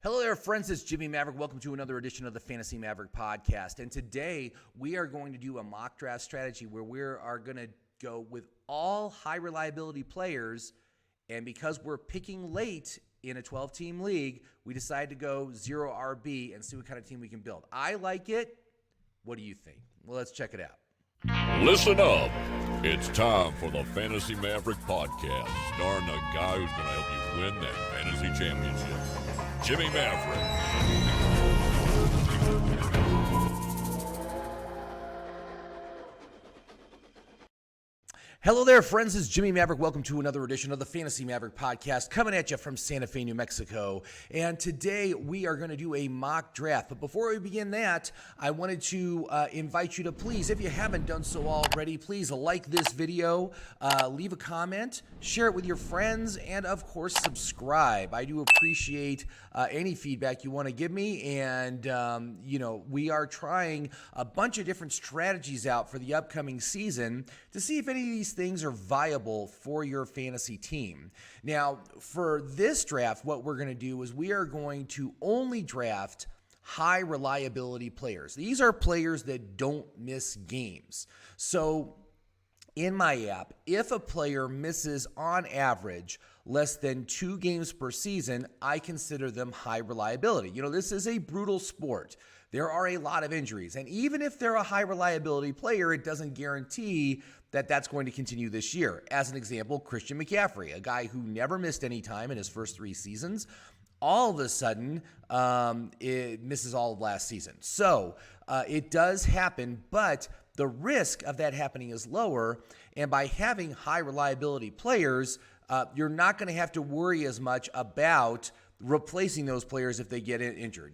Hello there, friends. It's Jimmy Maverick. Welcome to another edition of the Fantasy Maverick podcast. And today we are going to do a mock draft strategy where we are going to go with all high reliability players. And because we're picking late in a 12-team league, we decided to go 0 RB and see what kind of team we can build. I like it. What do you think? Well, let's check it out. Listen up. It's time for the Fantasy Maverick podcast, starring the guy who's going to help you win that fantasy championship, Jimmy Maverick. Hello there, friends. It's Jimmy Maverick. Welcome to another edition of the Fantasy Maverick podcast, coming at you from Santa Fe, New Mexico. And today we are going to do a mock draft. But before we begin that, I wanted to invite you to please, if you haven't done so already, please like this video, leave a comment, share it with your friends, and of course, subscribe. I do appreciate any feedback you want to give me. And, we are trying a bunch of different strategies out for the upcoming season to see if any of these things are viable for your fantasy team. Now, for this draft, what we're going to do is we are going to only draft high reliability players. These are players that don't miss games. So in my app, if a player misses on average less than 2 games per season, I consider them high reliability. This is a brutal sport. There are a lot of injuries. And even if they're a high reliability player, it doesn't guarantee that that's going to continue this year. As an example, Christian McCaffrey, a guy who never missed any time in his first 3 seasons, all of a sudden it misses all of last season. So it does happen, but the risk of that happening is lower. And by having high reliability players, you're not going to have to worry as much about replacing those players if they get injured.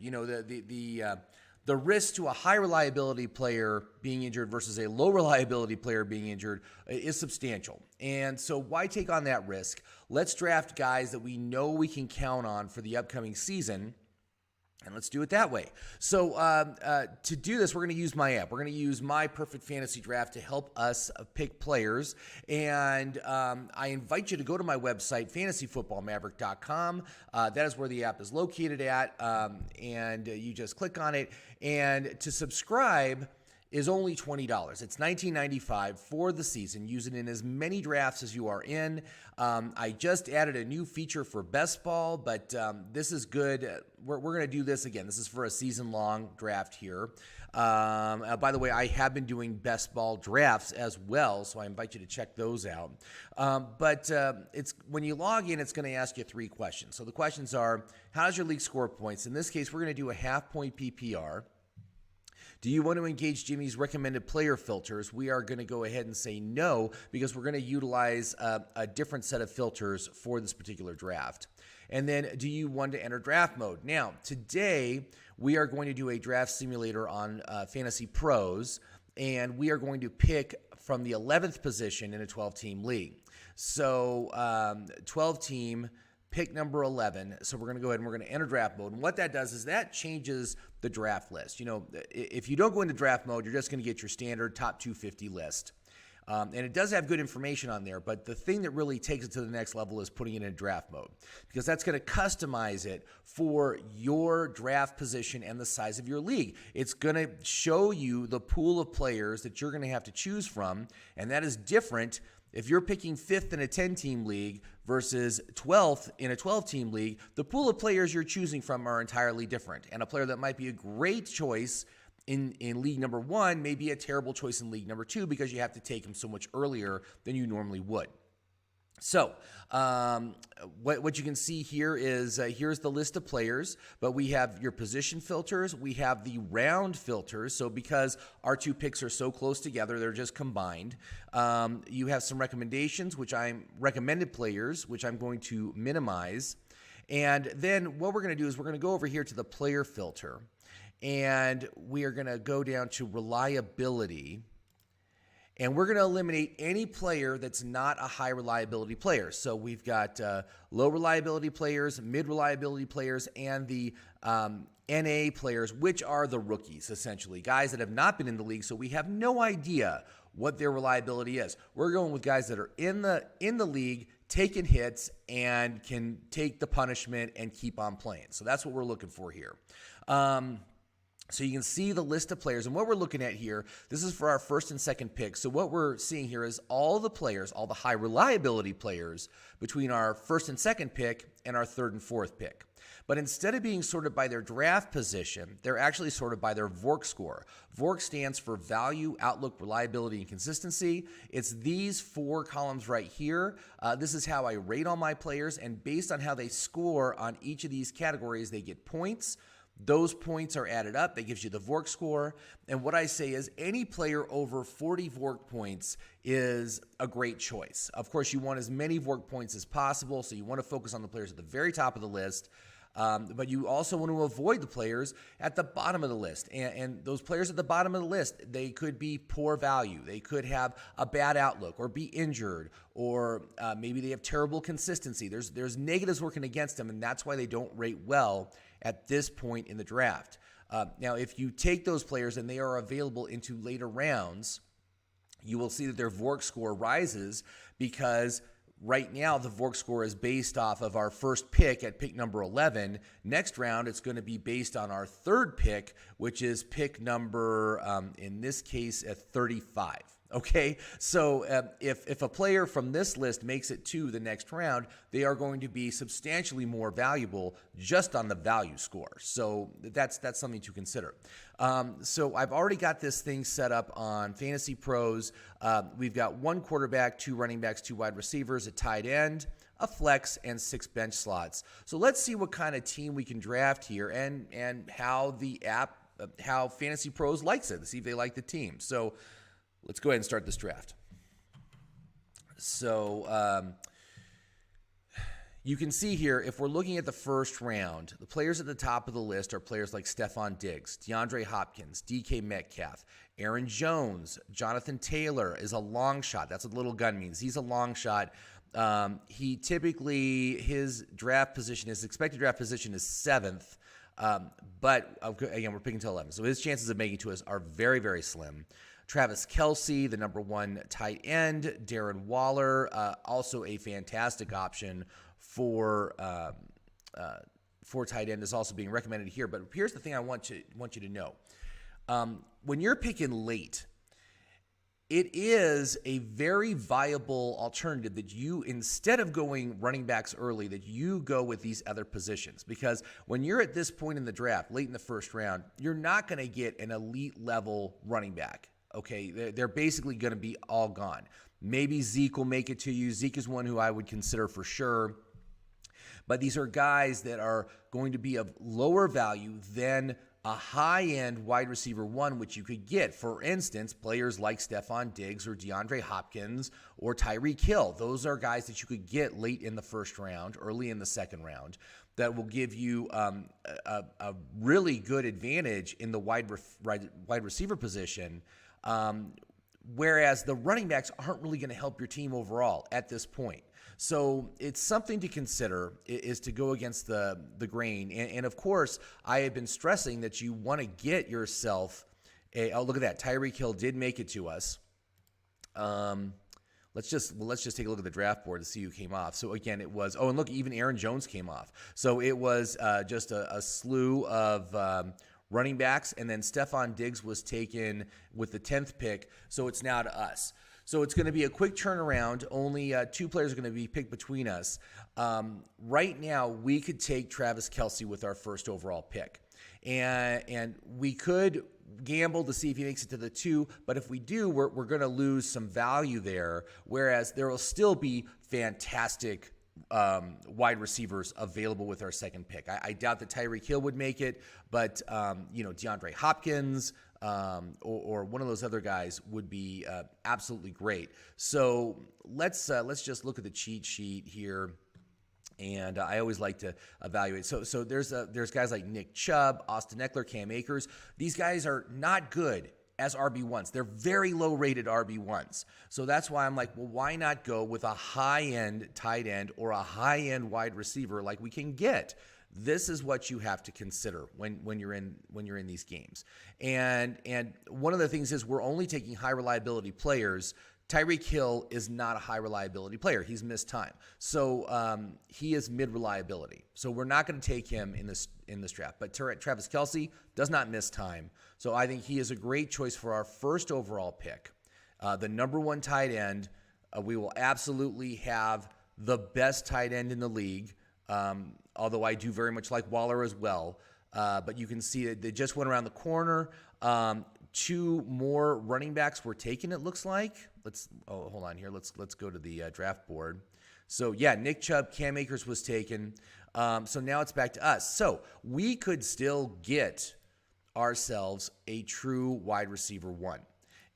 The risk to a high reliability player being injured versus a low reliability player being injured is substantial. And so why take on that risk? Let's draft guys that we know we can count on for the upcoming season. And let's do it that way. So to do this, we're going to use my app. We're going to use my perfect fantasy draft to help us pick players. And I invite you to go to my website, fantasyfootballmaverick.com. That is where the app is located at. And you just click on it. And to subscribe is only $20. It's $19.95 for the season. Use it in as many drafts as you are in. I just added a new feature for best ball, but this is good. We're going to do this again. This is for a season-long draft here. By the way, I have been doing best ball drafts as well, so I invite you to check those out. But it's when you log in, it's going to ask you 3 questions. So the questions are, how does your league score points? In this case, we're going to do a half-point PPR. Do you want to engage Jimmy's recommended player filters? We are going to go ahead and say no, because we're going to utilize a different set of filters for this particular draft. And then, do you want to enter draft mode? Now, today, we are going to do a draft simulator on Fantasy Pros, and we are going to pick from the 11th position in a 12-team league. So, 12-team, pick number 11. So we're going to go ahead and we're going to enter draft mode. And what that does is that changes the draft list. If you don't go into draft mode, you're just going to get your standard top 250 list. And it does have good information on there, but the thing that really takes it to the next level is putting it in draft mode, because that's going to customize it for your draft position and the size of your league. It's going to show you the pool of players that you're going to have to choose from, and that is different if you're picking 5th in a 10-team league versus 12th in a 12-team league. The pool of players you're choosing from are entirely different. And a player that might be a great choice in league number 1 may be a terrible choice in league number 2, because you have to take him so much earlier than you normally would. So what you can see here is here's the list of players, but we have your position filters. We have the round filters. So because our 2 picks are so close together, they're just combined. You have some recommendations, which I'm recommended players, which I'm going to minimize. And then what we're going to do is we're going to go over here to the player filter, and we are going to go down to reliability. And we're going to eliminate any player that's not a high reliability player. So we've got low reliability players, mid reliability players, and the NA players, which are the rookies, essentially. Guys that have not been in the league, so we have no idea what their reliability is. We're going with guys that are in the league, taking hits and can take the punishment and keep on playing. So that's what we're looking for here. So you can see the list of players, and what we're looking at here, this is for our first and second pick. So what we're seeing here is all the players, all the high reliability players between our first and second pick and our third and fourth pick. But instead of being sorted by their draft position, they're actually sorted by their VORC score. VORC stands for Value, Outlook, Reliability, and Consistency. It's these 4 columns right here. This is how I rate all my players, and based on how they score on each of these categories, they get points. Those points are added up. That gives you the VORC score. And what I say is any player over 40 VORC points is a great choice. Of course, you want as many VORC points as possible, so you want to focus on the players at the very top of the list. But you also want to avoid the players at the bottom of the list. And those players at the bottom of the list, they could be poor value. They could have a bad outlook or be injured, or maybe they have terrible consistency. There's negatives working against them, and that's why they don't rate well at this point in the draft. Now, if you take those players and they are available into later rounds, you will see that their VORC score rises, because right now the VORC score is based off of our first pick at pick number 11. Next round, it's going to be based on our third pick, which is pick number, in this case, at 35. Okay, so if a player from this list makes it to the next round, they are going to be substantially more valuable just on the value score. So that's something to consider. So I've already got this thing set up on Fantasy Pros. We've got 1 quarterback, 2 running backs, 2 wide receivers, a tight end, a flex, and 6 bench slots. So let's see what kind of team we can draft here, and how the app, how Fantasy Pros likes it. See if they like the team. So let's go ahead and start this draft. So you can see here, if we're looking at the first round, the players at the top of the list are players like Stephon Diggs, DeAndre Hopkins, DK Metcalf, Aaron Jones, Jonathan Taylor is a long shot. That's what little gun means. He's a long shot. He typically, his draft position, his expected draft position is 7th. But again, we're picking to 11. So his chances of making to us are very, very slim. Travis Kelce, the number 1 tight end. Darren Waller, also a fantastic option for tight end, is also being recommended here. But here's the thing I want you to know. When you're picking late, it is a very viable alternative that you, instead of going running backs early, that you go with these other positions. Because when you're at this point in the draft, late in the first round, you're not going to get an elite level running back. Okay, they're basically going to be all gone. Maybe Zeke will make it to you. Zeke is one who I would consider for sure. But these are guys that are going to be of lower value than a high-end wide receiver 1, which you could get. For instance, players like Stephon Diggs or DeAndre Hopkins or Tyreek Hill. Those are guys that you could get late in the first round, early in the second round, that will give you a really good advantage in the wide receiver position. Whereas the running backs aren't really going to help your team overall at this point. So it's something to consider, is to go against the grain. And of course, I have been stressing that you want to get yourself oh, look at that. Tyreek Hill did make it to us. Let's just take a look at the draft board to see who came off. So again, it was, and look, even Aaron Jones came off. So it was just a slew of running backs, and then Stephon Diggs was taken with the 10th pick, so it's now to us. So it's going to be a quick turnaround. Only 2 players are going to be picked between us. Right now, we could take Travis Kelce with our first overall pick. And we could gamble to see if he makes it to the 2, but if we do, we're going to lose some value there, whereas there will still be fantastic wide receivers available with our second pick. I doubt that Tyreek Hill would make it, but DeAndre Hopkins or one of those other guys would be absolutely great. So let's just look at the cheat sheet here. And I always like to evaluate. So there's guys like Nick Chubb, Austin Eckler, Cam Akers. These guys are not good as RB1s. They're very low-rated RB1s. So that's why I'm like, well, why not go with a high-end tight end or a high-end wide receiver like we can get? This is what you have to consider when you're in these games. And one of the things is we're only taking high reliability players Tyreek Hill is not a high reliability player. He's missed time. So he is mid reliability. So we're not going to take him in this draft. But Travis Kelce does not miss time. So I think he is a great choice for our first overall pick. The number one tight end. We will absolutely have the best tight end in the league. Although I do very much like Waller as well. But you can see that they just went around the corner. 2 more running backs were taken, it looks like. Hold on here. Let's go to the draft board. So, yeah, Nick Chubb, Cam Akers was taken. So now it's back to us. So we could still get ourselves a true wide receiver 1.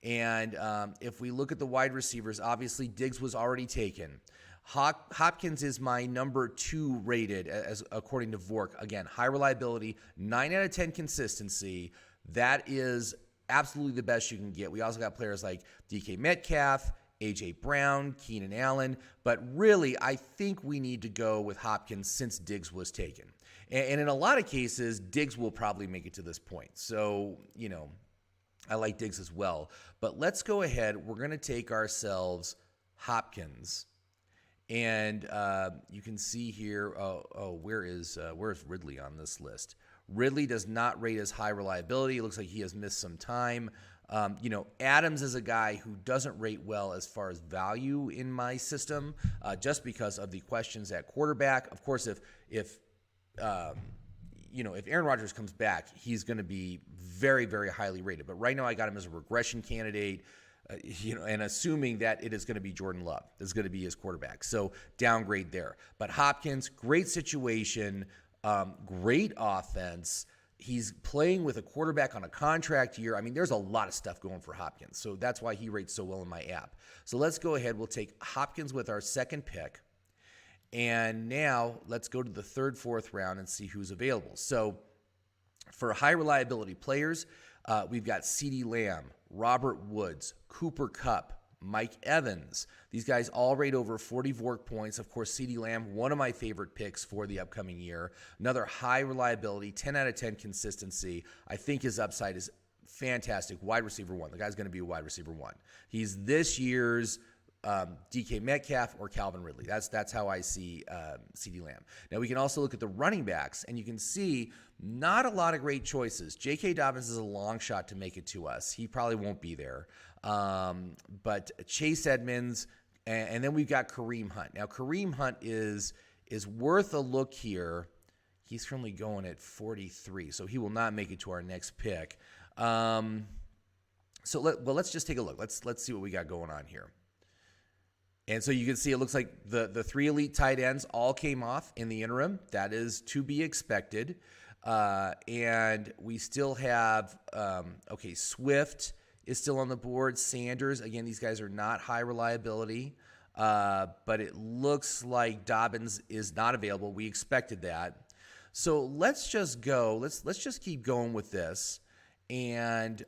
And if we look at the wide receivers, obviously Diggs was already taken. Hopkins is my number 2 rated, as according to Vork. Again, high reliability, 9 out of 10 consistency. That is absolutely the best you can get. We also got players like DK Metcalf, A.J. Brown, Keenan Allen. But really, I think we need to go with Hopkins since Diggs was taken. And in a lot of cases, Diggs will probably make it to this point. So, I like Diggs as well. But let's go ahead. We're going to take ourselves Hopkins. And you can see here, where's Ridley on this list? Ridley does not rate as high reliability. It looks like he has missed some time. Adams is a guy who doesn't rate well as far as value in my system, just because of the questions at quarterback. Of course, if Aaron Rodgers comes back, he's going to be very, very highly rated. But right now, I got him as a regression candidate. And assuming that it is going to be Jordan Love, is going to be his quarterback. So downgrade there. But Hopkins, great situation, great offense. He's playing with a quarterback on a contract year. I mean, there's a lot of stuff going for Hopkins. So that's why he rates so well in my app. So let's go ahead. We'll take Hopkins with our second pick. And now let's go to the 3rd, 4th round and see who's available. So for high reliability players, we've got CeeDee Lamb, Robert Woods, Cooper Kupp, Mike Evans. These guys all rate over 40 Vork points. Of course, CeeDee Lamb, one of my favorite picks for the upcoming year. Another high reliability, 10 out of 10 consistency. I think his upside is fantastic. Wide receiver 1. The guy's going to be a wide receiver 1. He's this year's DK Metcalf or Calvin Ridley. That's how I see CeeDee Lamb. Now, we can also look at the running backs, and you can see not a lot of great choices. J.K. Dobbins is a long shot to make it to us. He probably won't be there. But Chase Edmonds, and then we've got Kareem Hunt. Now, Kareem Hunt is worth a look here. He's currently going at 43, so he will not make it to our next pick. Let's just take a look. Let's see what we got going on here. And so you can see it looks like the 3 elite tight ends all came off in the interim. That is to be expected. And we still have, Swift is still on the board. Sanders, again, these guys are not high reliability. But it looks like Dobbins is not available. We expected that. So let's just go. Let's just keep going with this. And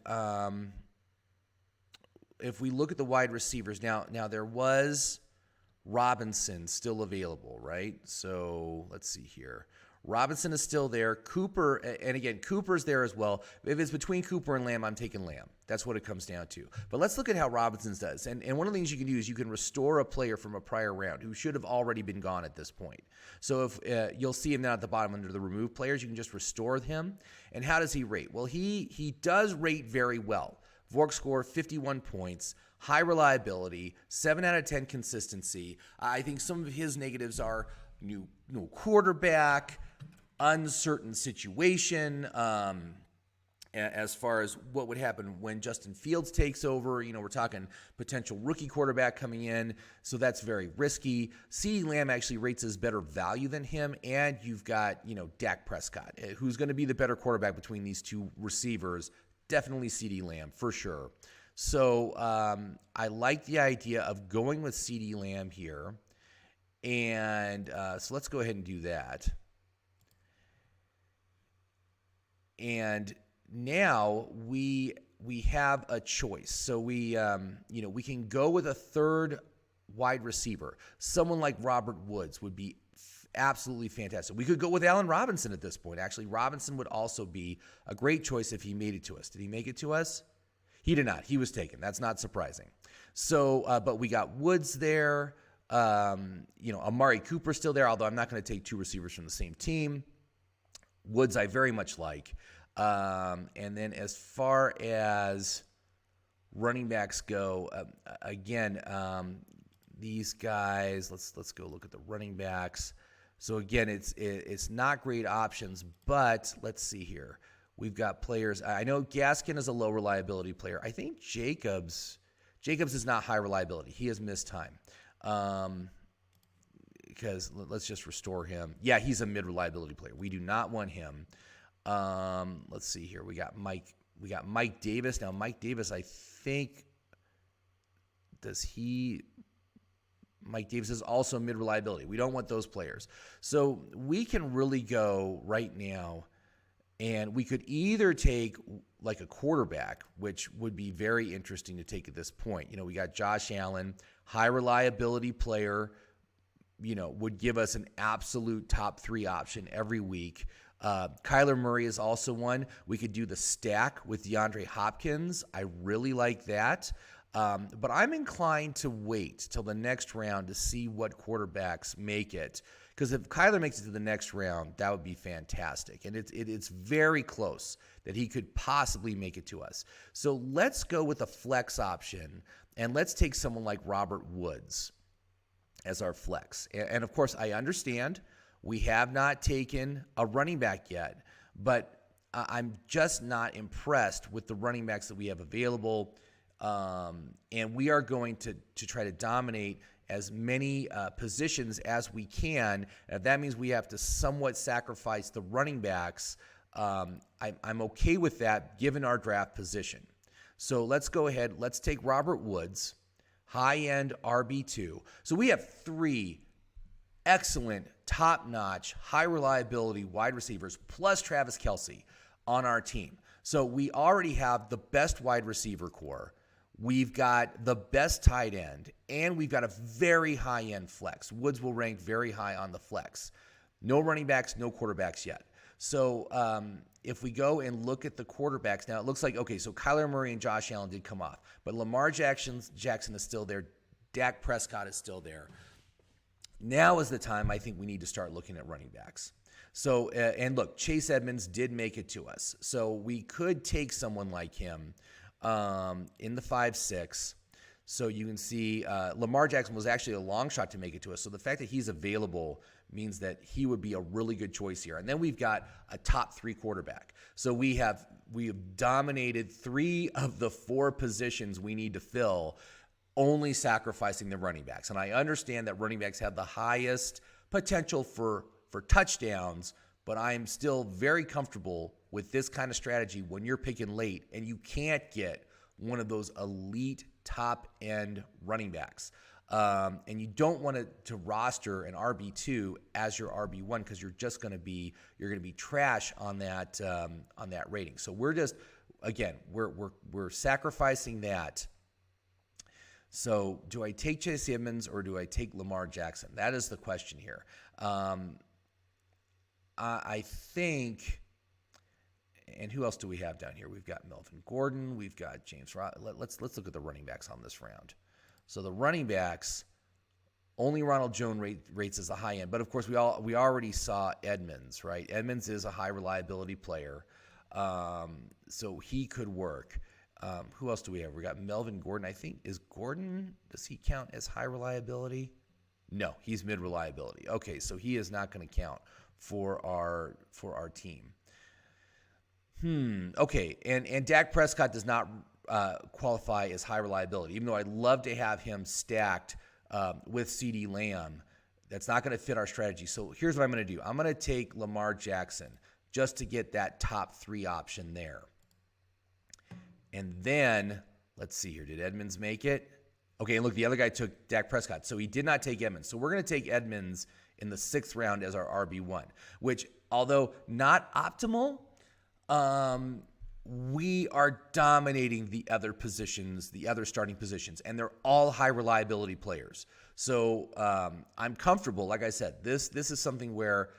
if we look at the wide receivers, now there was Robinson still available, right? So let's see here. Robinson is still there. Cooper, and again, Cooper's there as well. If it's between Cooper and Lamb, I'm taking Lamb. That's what it comes down to. But let's look at how Robinson's does. And one of the things you can do is you can restore a player from a prior round who should have already been gone at this point. So if you'll see him down at the bottom under the removed players, you can just restore him. And how does he rate? Well, he does rate very well. Vork score 51 points, high reliability, 7 out of 10 consistency. I think some of his negatives are new quarterback, uncertain situation, as far as what would happen when Justin Fields takes over. We're talking potential rookie quarterback coming in, so that's very risky. CeeDee Lamb actually rates as better value than him, and you've got, Dak Prescott, who's going to be the better quarterback between these 2 receivers. Definitely CeeDee Lamb, for sure. So I like the idea of going with CeeDee Lamb here. And so let's go ahead and do that. And now we have a choice. So we can go with a 3rd wide receiver. Someone like Robert Woods would be absolutely fantastic. We could go with Allen Robinson at this point. Actually, Robinson would also be a great choice if he made it to us. Did he make it to us? He did not. He was taken. That's not surprising. So, but we got Woods there. Amari Cooper still there, although I'm not going to take two receivers from the same team. Woods I very much like. And then as far as running backs go, these guys, let's go look at the running backs. So again, it's not great options, but let's see here. We've got players. I know Gaskin is a low reliability player. I think Jacobs is not high reliability. He has missed time. Because let's just restore him. Yeah, he's a mid reliability player. We do not want him. Let's see here. We got Mike Davis. Now Mike Davis, I think, Mike Davis is also mid reliability. We don't want those players. So we can really go right now, and we could either take like a quarterback, which would be very interesting to take at this point. We got Josh Allen, high reliability player, would give us an absolute top 3 option every week. Kyler Murray is also one. We could do the stack with DeAndre Hopkins. I really like that. But I'm inclined to wait till the next round to see what quarterbacks make it. Because if Kyler makes it to the next round, that would be fantastic. And it's very close that he could possibly make it to us. So let's go with a flex option, and let's take someone like Robert Woods as our flex. And of course, I understand we have not taken a running back yet, but I'm just not impressed with the running backs that we have available. And we are going to try to dominate as many positions as we can. And if that means we have to somewhat sacrifice the running backs, I'm okay with that given our draft position. So let's go ahead. Let's take Robert Woods, high-end RB2. So we have 3 excellent, top-notch, high-reliability wide receivers plus Travis Kelce on our team. So we already have the best wide receiver core. We've got the best tight end, and we've got a very high-end flex. Woods will rank very high on the flex. No running backs, no quarterbacks yet. So if we go and look at the quarterbacks, now it looks like, okay, so Kyler Murray and Josh Allen did come off, but Lamar Jackson is still there. Dak Prescott is still there. Now is the time I think we need to start looking at running backs. So, and look, Chase Edmonds did make it to us. So we could take someone like him in the 5-6. So you can see Lamar Jackson was actually a long shot to make it to us. So the fact that he's available means that he would be a really good choice here. And then we've got a top 3 quarterback. So we have dominated 3 of the 4 positions we need to fill, only sacrificing the running backs. And I understand that running backs have the highest potential for touchdowns, but I am still very comfortable with this kind of strategy when you're picking late and you can't get one of those elite top-end running backs. And you don't want to roster an RB2 as your RB1 because you're going to be trash on that rating. So we're just, again, we're sacrificing that. So do I take Chase Edmonds or do I take Lamar Jackson? That is the question here. I think, and who else do we have down here? We've got Melvin Gordon. We've got James Ross. Let's look at the running backs on this round. So the running backs, only Ronald Jones rates as a high end. But of course, we already saw Edmonds, right? Edmonds is a high reliability player, so he could work. Who else do we have? We got Melvin Gordon. I think does he count as high reliability? No, he's mid reliability. Okay, so he is not going to count for our team. Okay, and Dak Prescott does not qualify as high reliability, even though I'd love to have him stacked with CeeDee Lamb. That's not going to fit our strategy. So here's what I'm going to do. I'm going to take Lamar Jackson just to get that top 3 option there. And then, let's see here. Did Edmonds make it? Okay, and look, the other guy took Dak Prescott. So he did not take Edmonds. So we're going to take Edmonds in the 6th round as our RB1, which, although not optimal, we are dominating the other positions, the other starting positions, and they're all high reliability players. So I'm comfortable. Like I said, this is something where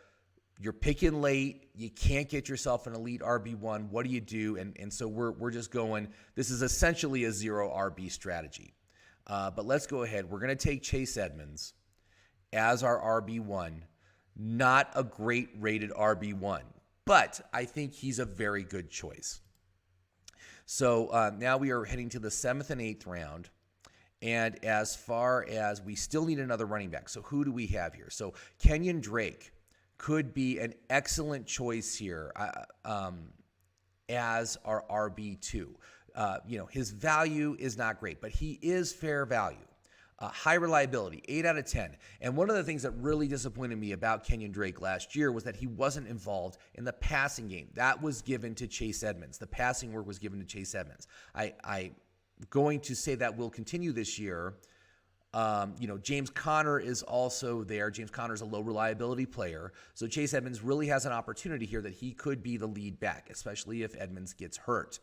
you're picking late. You can't get yourself an elite RB1. What do you do? And so we're just going, this is essentially a 0 RB strategy. But let's go ahead. We're going to take Chase Edmonds as our RB1. Not a great rated RB1, but I think he's a very good choice. So now we are heading to the 7th and 8th round. And as far as we still need another running back. So who do we have here? So Kenyon Drake could be an excellent choice here as our RB2. His value is not great, but he is fair value. High reliability, 8 out of 10. And one of the things that really disappointed me about Kenyon Drake last year was that he wasn't involved in the passing game. That was given to Chase Edmonds. The passing work was given to Chase Edmonds. I'm going to say that will continue this year. James Conner is also there. James Conner is a low reliability player. So Chase Edmonds really has an opportunity here that he could be the lead back, especially if Edmonds gets hurt.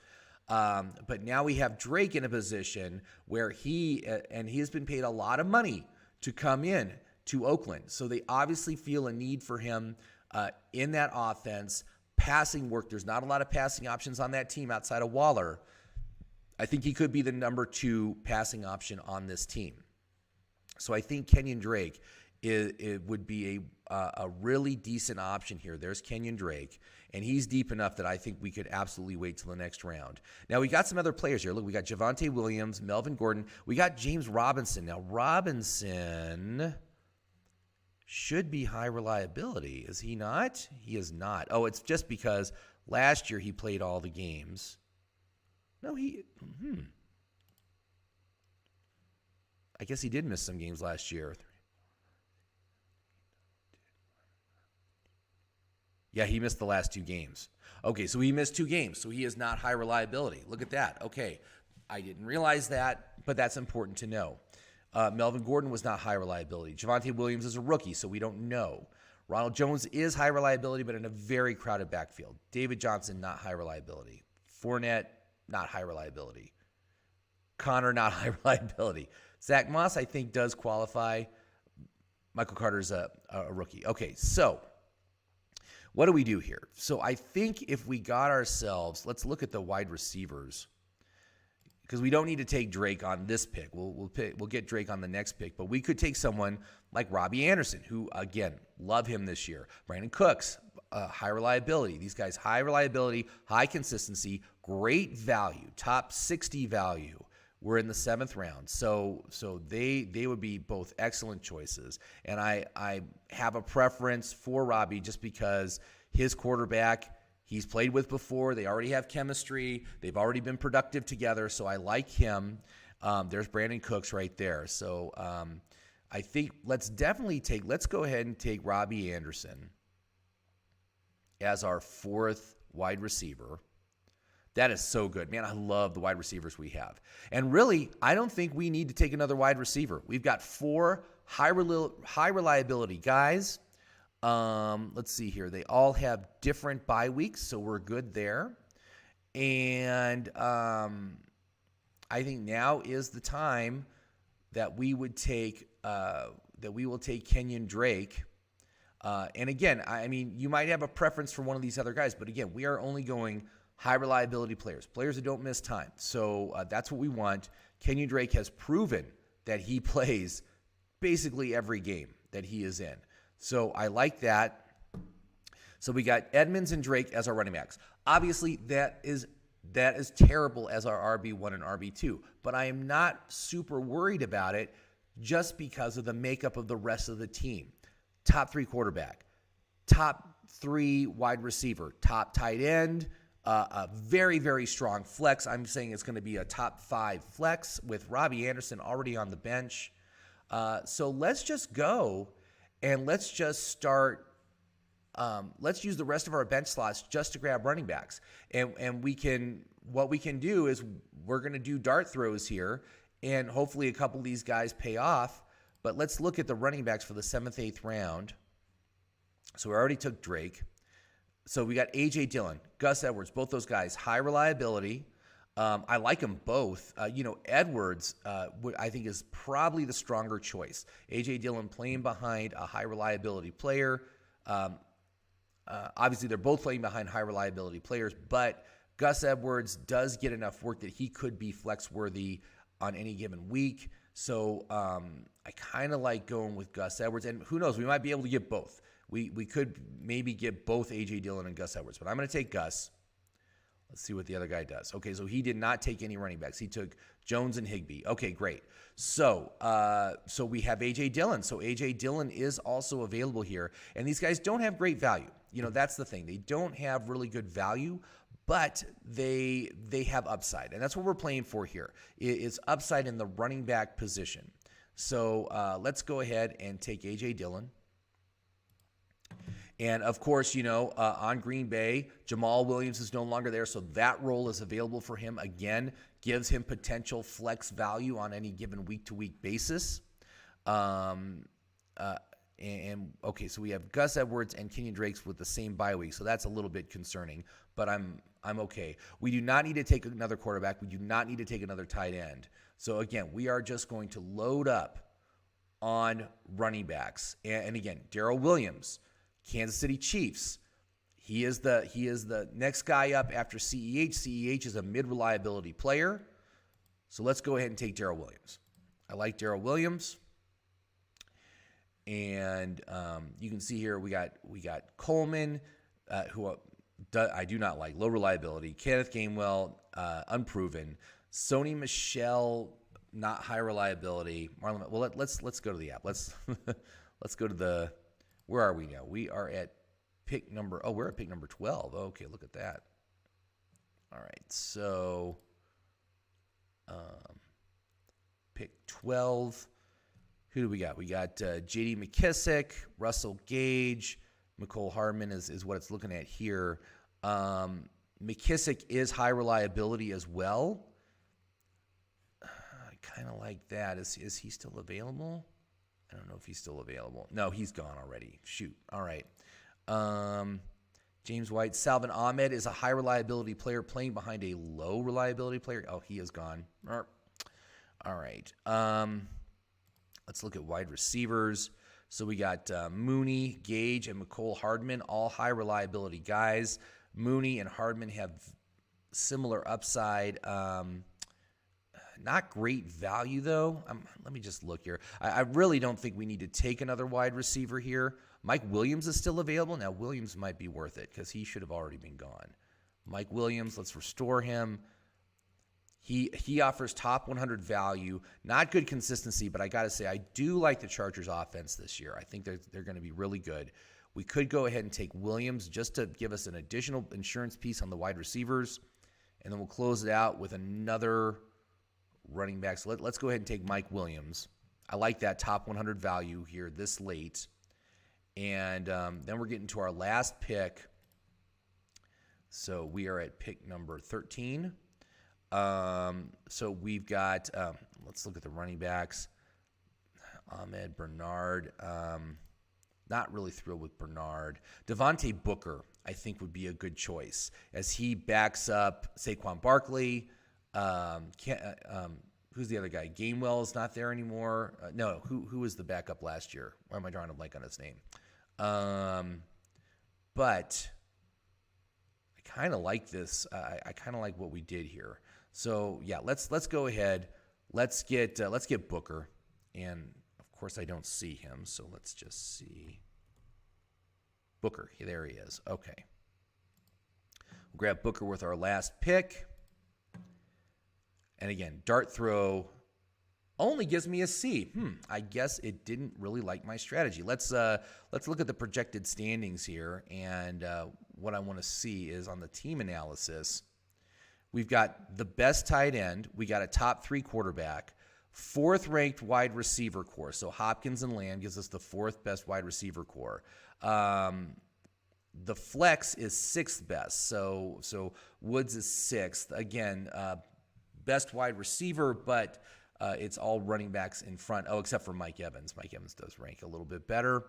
But now we have Drake in a position where he has been paid a lot of money to come in to Oakland. So they obviously feel a need for him in that offense. Passing work, there's not a lot of passing options on that team outside of Waller. I think he could be the number 2 passing option on this team. So I think Kenyon Drake would be a really decent option here. There's Kenyon Drake, and he's deep enough that I think we could absolutely wait till the next round. Now, we got some other players here. Look, we got Javonte Williams, Melvin Gordon. We got James Robinson. Now, Robinson should be high reliability. Is he not? He is not. Oh, it's just because last year he played all the games. No, I guess he did miss some games last year. Yeah, he missed the last 2 games. Okay, so he missed 2 games, so he is not high reliability. Look at that. Okay, I didn't realize that, but that's important to know. Melvin Gordon was not high reliability. Javonte Williams is a rookie, so we don't know. Ronald Jones is high reliability, but in a very crowded backfield. David Johnson, not high reliability. Fournette, not high reliability. Connor, not high reliability. Zach Moss, I think, does qualify. Michael Carter's a rookie. Okay, so what do we do here? So I think if we got ourselves, let's look at the wide receivers, because we don't need to take Drake on this pick. We'll get Drake on the next pick, but we could take someone like Robbie Anderson, who, again, love him this year. Brandon Cooks, high reliability. These guys, high reliability, high consistency, great value, top 60 value. We're in the 7th round, so they would be both excellent choices. And I have a preference for Robbie just because his quarterback, he's played with before. They already have chemistry. They've already been productive together, so I like him. There's Brandon Cooks right there. So I think let's go ahead and take Robbie Anderson as our 4th wide receiver. That is so good. Man, I love the wide receivers we have. And really, I don't think we need to take another wide receiver. We've got 4 high reliability guys. Let's see here. They all have different bye weeks, so we're good there. And I think now is the time that we will take Kenyon Drake. And again, I mean, you might have a preference for one of these other guys, but again, we are only going high reliability players that don't miss time. So that's what we want. Kenyon Drake has proven that he plays basically every game that he is in. So I like that. So we got Edmonds and Drake as our running backs. Obviously, that is terrible as our RB1 and RB2, but I am not super worried about it just because of the makeup of the rest of the team. Top 3 quarterback, top 3 wide receiver, top tight end, a very, very strong flex. I'm saying it's going to be a top 5 flex with Robbie Anderson already on the bench. So let's just go and let's just start. Let's use the rest of our bench slots just to grab running backs. And what we can do is we're going to do dart throws here, and hopefully a couple of these guys pay off. But let's look at the running backs for the 7th, 8th round. So we already took Drake. So we got A.J. Dillon, Gus Edwards, both those guys, high reliability. I like them both. Edwards, I think, is probably the stronger choice. A.J. Dillon playing behind a high reliability player. Obviously, they're both playing behind high reliability players, but Gus Edwards does get enough work that he could be flex worthy on any given week. So I kind of like going with Gus Edwards. And who knows, we might be able to get both. We could maybe get both A.J. Dillon and Gus Edwards, but I'm going to take Gus. Let's see what the other guy does. Okay, so he did not take any running backs. He took Jones and Higbee. Okay, great. So we have A.J. Dillon. So A.J. Dillon is also available here. And these guys don't have great value. You know, that's the thing. They don't have really good value, but they have upside. And that's what we're playing for here. It's upside in the running back position. So let's go ahead and take A.J. Dillon. And, of course, you know, on Green Bay, Jamal Williams is no longer there, so that role is available for him. Again, gives him potential flex value on any given week-to-week basis. Okay, so we have Gus Edwards and Kenyon Drake with the same bye week, so that's a little bit concerning, but I'm okay. We do not need to take another quarterback. We do not need to take another tight end. So, again, we are just going to load up on running backs. And again, Daryl Williams, Kansas City Chiefs. He is the next guy up after CEH. CEH is a mid-reliability player. So let's go ahead and take Daryl Williams. I like Daryl Williams. And you can see here we got Coleman, who I do not like, low reliability. Kenneth Gainwell, unproven. Sony Michel, not high reliability. Marlon, well, let's go to the app. Let's go to the. Where are we now? We are at pick number. Oh, we're at pick number 12. Okay, look at that. All right, so pick 12. Who do we got? We got J.D. McKissick, Russell Gage, Mecole Hardman is what it's looking at here. McKissick is high reliability as well. I kind of like that. Is he still available? I don't know if he's still available. No, he's gone already. Shoot. All right. James White. Salvin Ahmed is a high reliability player playing behind a low reliability player. Oh, he is gone. All right. Let's look at wide receivers. So we got Mooney, Gage, and Mecole Hardman, all high reliability guys. Mooney and Hardman have similar upside. Not great value, though. Let me just look here. I really don't think we need to take another wide receiver here. Mike Williams is still available. Now, Williams might be worth it because he should have already been gone. Mike Williams, let's restore him. He offers top 100 value. Not good consistency, but I got to say, I do like the Chargers offense this year. I think they're going to be really good. We could go ahead and take Williams just to give us an additional insurance piece on the wide receivers, and then we'll close it out with another running back. So let's go ahead and take Mike Williams. I like that top 100 value here this late. And then we're getting to our last pick. So we are at pick number 13. So we've got, let's look at the running backs. Ahmed, Bernard. Not really thrilled with Bernard. Devontae Booker, I think, would be a good choice as he backs up Saquon Barkley. Who's the other guy? Gainwell is not there anymore. No, who was the backup last year? Why am I drawing a blank on his name? But I kind of like this. I kind of like what we did here. So yeah, let's go ahead. Let's get Booker, and of course I don't see him. So let's just see Booker. There he is. Okay, we'll grab Booker with our last pick. And again, dart throw only gives me a C. I guess it didn't really like my strategy. Let's look at the projected standings here. And what I want to see is on the team analysis, we've got the best tight end. We got a top 3 quarterback, 4th ranked wide receiver core. So Hopkins and Lamb gives us the 4th best wide receiver core. The flex is 6th best. So Woods is 6th. Again, best wide receiver, but it's all running backs in front. Oh, except for Mike Evans. Mike Evans does rank a little bit better.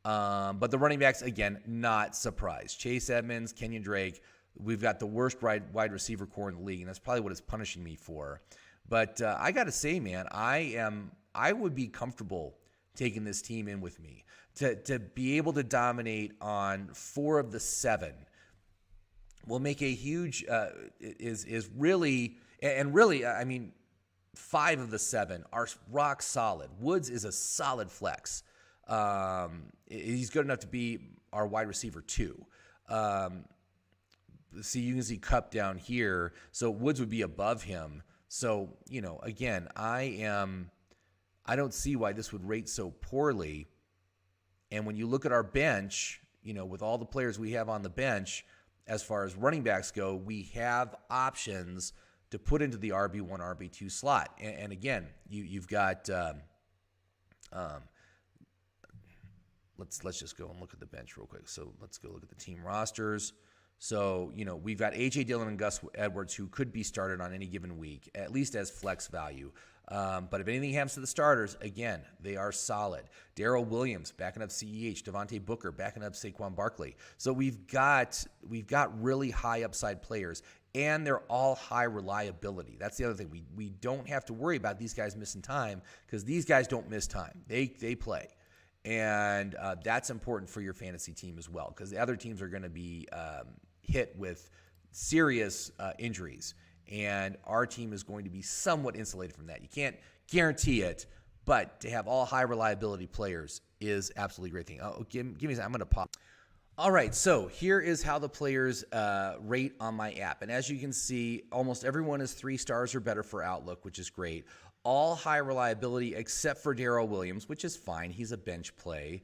But the running backs, again, not surprised. Chase Edmonds, Kenyon Drake. We've got the worst wide receiver core in the league, and that's probably what it's punishing me for. But I got to say, man, I would be comfortable taking this team in with me. To be able to dominate on 4 of the 7 will make a huge is really, and really, I mean, 5 of the 7 are rock solid. Woods is a solid flex. He's good enough to be our wide receiver 2. See, you can see Kupp down here, so Woods would be above him. So, again, I don't see why this would rate so poorly. And when you look at our bench, with all the players we have on the bench, as far as running backs go, we have options to put into the RB1, RB2 slot. And again, you've got let's just go and look at the bench real quick. So let's go look at the team rosters. So, we've got A.J. Dillon and Gus Edwards who could be started on any given week, at least as flex value. But if anything happens to the starters, again, they are solid. Daryl Williams backing up CEH, Devontae Booker backing up Saquon Barkley. So we've got really high upside players, and they're all high reliability. That's the other thing. We don't have to worry about these guys missing time because these guys don't miss time. They play. And that's important for your fantasy team as well because the other teams are going to be hit with serious injuries. And our team is going to be somewhat insulated from that. You can't guarantee it, but to have all high reliability players is absolutely a great thing. Oh, give me a second. I'm going to pause. All right, so here is how the players rate on my app. And as you can see, almost everyone is 3 stars or better for Outlook, which is great. All high reliability except for Daryl Williams, which is fine. He's a bench play.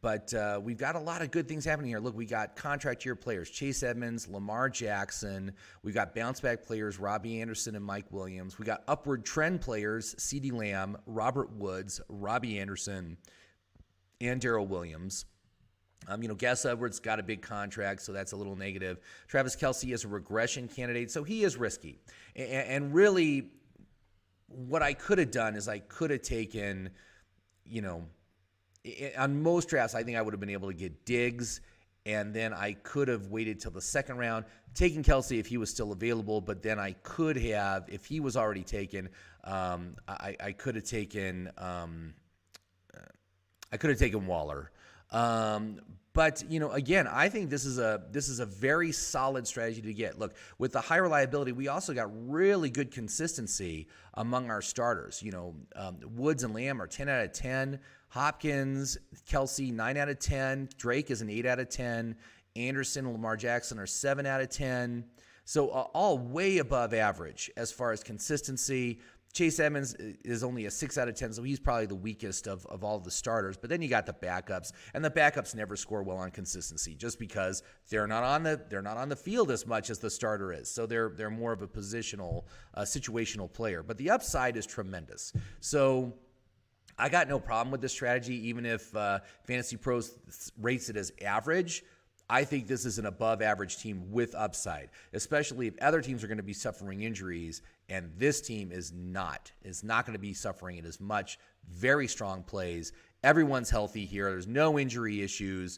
But we've got a lot of good things happening here. Look, we got contract year players, Chase Edmonds, Lamar Jackson. We've got bounce back players, Robbie Anderson and Mike Williams. We got upward trend players, CeeDee Lamb, Robert Woods, Robbie Anderson, and Daryl Williams. Gus Edwards got a big contract, so that's a little negative. Travis Kelce is a regression candidate, so he is risky. And really, what I could have done is I could have taken, on most drafts, I think I would have been able to get Diggs, and then I could have waited till the second round, taken Kelce if he was still available, but then I could have, if he was already taken, I could have taken Waller. But again, I think this is a very solid strategy to get. Look, with the high reliability, we also got really good consistency among our starters. Woods and Lamb are 10 out of 10. Hopkins, Kelce, 9 out of 10. Drake is an 8 out of 10. Anderson and Lamar Jackson are 7 out of 10. So all way above average as far as consistency. Chase Edmonds is only a 6 out of 10, so he's probably the weakest of all of the starters. But then you got the backups, and the backups never score well on consistency just because they're not on the field as much as the starter is. So they're more of a situational player. But the upside is tremendous. So I got no problem with this strategy, even if Fantasy Pros rates it as average. I think this is an above-average team with upside, especially if other teams are going to be suffering injuries, and this team is not going to be suffering it as much. Very strong plays. Everyone's healthy here. There's no injury issues.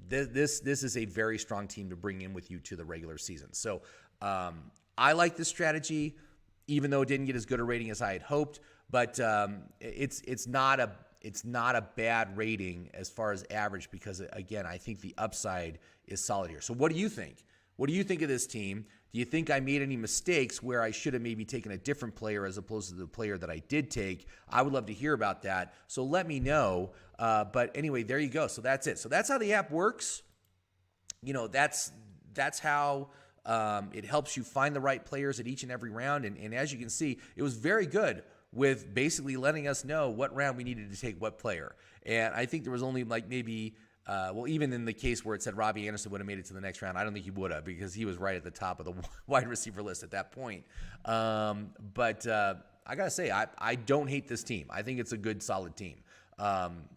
This is a very strong team to bring in with you to the regular season. So I like this strategy, even though it didn't get as good a rating as I had hoped. But it's not a bad rating as far as average because, again, I think the upside is solid here. So what do you think? What do you think of this team? Do you think I made any mistakes where I should have maybe taken a different player as opposed to the player that I did take? I would love to hear about that. So let me know. But anyway, there you go. So that's it. So that's how the app works. That's how it helps you find the right players at each and every round. And as you can see, it was very good with basically letting us know what round we needed to take what player. And I think there was only maybe, even in the case where it said Robbie Anderson would have made it to the next round, I don't think he would have because he was right at the top of the wide receiver list at that point. But I got to say, I don't hate this team. I think it's a good, solid team.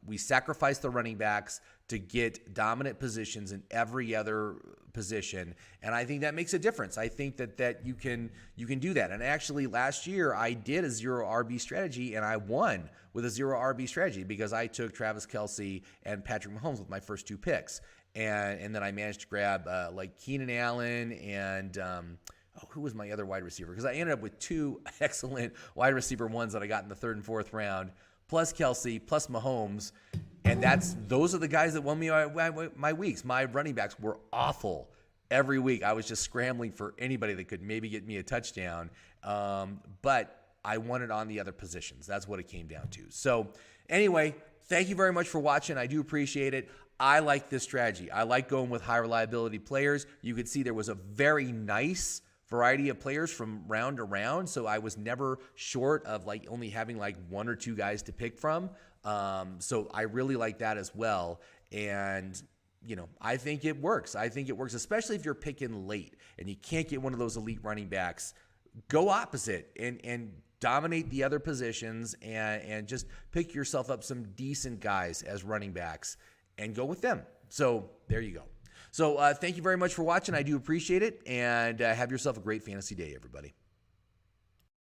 We sacrifice the running backs to get dominant positions in every other position, and I think that makes a difference. I think that you can do that. And actually, last year I did a 0 RB strategy, and I won with a 0 RB strategy because I took Travis Kelce and Patrick Mahomes with my first 2 picks, and then I managed to grab Keenan Allen and who was my other wide receiver? Because I ended up with 2 excellent wide receiver ones that I got in the 3rd and 4th round, plus Kelsey, plus Mahomes. And those are the guys that won me my weeks. My running backs were awful every week. I was just scrambling for anybody that could maybe get me a touchdown. But I won it on the other positions. That's what it came down to. So anyway, thank you very much for watching. I do appreciate it. I like this strategy. I like going with high reliability players. You could see there was a very nice variety of players from round to round. So I was never short of only having 1 or 2 guys to pick from. So I really like that as well. And, I think it works. I think it works, especially if you're picking late and you can't get one of those elite running backs. Go opposite and dominate the other positions and just pick yourself up some decent guys as running backs and go with them. So there you go. So thank you very much for watching. I do appreciate it. And have yourself a great fantasy day, everybody.